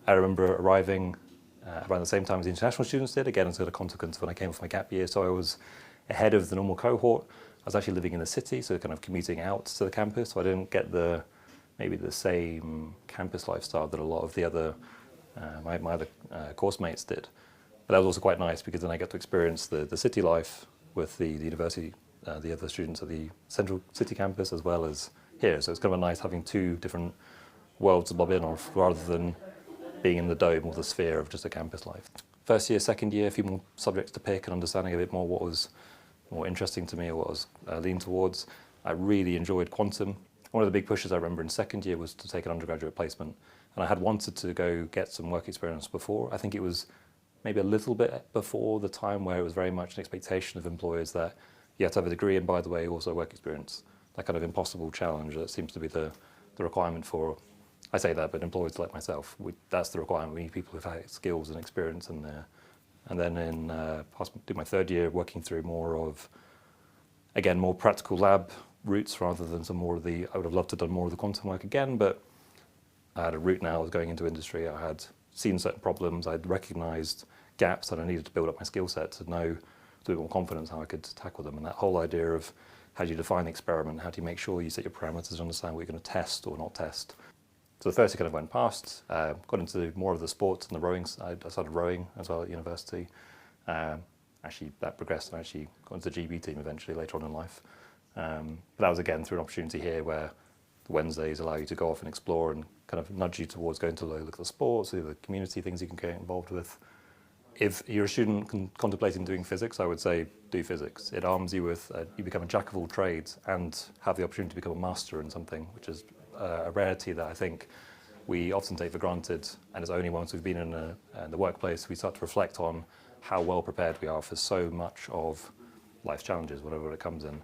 I remember arriving around the same time as the international students did, again as a consequence of when I came off my gap year, so I was ahead of the normal cohort. I was actually living in the city, so kind of commuting out to the campus, so I didn't get maybe the same campus lifestyle that a lot of the other, my other course mates did. But that was also quite nice because then I got to experience the city life with the university, the other students at the central city campus as well as here. So it's kind of nice having two different worlds to bob in off rather than being in the dome or the sphere of just a campus life. First year, second year, a few more subjects to pick and understanding a bit more what was more interesting to me or what I was leaning towards. I really enjoyed quantum. One of the big pushes I remember in second year was to take an undergraduate placement. And I had wanted to go get some work experience before. I think it was maybe a little bit before the time where it was very much an expectation of employers that you have to have a degree and, by the way, also work experience. That kind of impossible challenge that seems to be the requirement for, I say that, but employers like myself, that's the requirement. We need people who've had skills and experience in there. And then in my third year, working through more of, again, more practical lab routes rather than some more of the, I would have loved to have done more of the quantum work again, but I had a route now. I was going into industry. I had seen certain problems. I'd recognised gaps that I needed to build up my skill set to know, to be more confident how I could tackle them. And that whole idea of how do you define the experiment, how do you make sure you set your parameters and understand what you're going to test or not test. So the first year kind of went past, got into more of the sports and the rowing side. I started rowing as well at university. Actually, that progressed and I actually got into the GB team eventually later on in life. But that was again through an opportunity here where the Wednesdays allow you to go off and explore and kind of nudge you towards going to look at the sports, the community things you can get involved with. If you're a student contemplating doing physics, I would say do physics. It arms you with, you become a jack of all trades and have the opportunity to become a master in something, which is a rarity that I think we often take for granted, and it's only once we've been in the workplace we start to reflect on how well prepared we are for so much of life's challenges, whatever it comes in.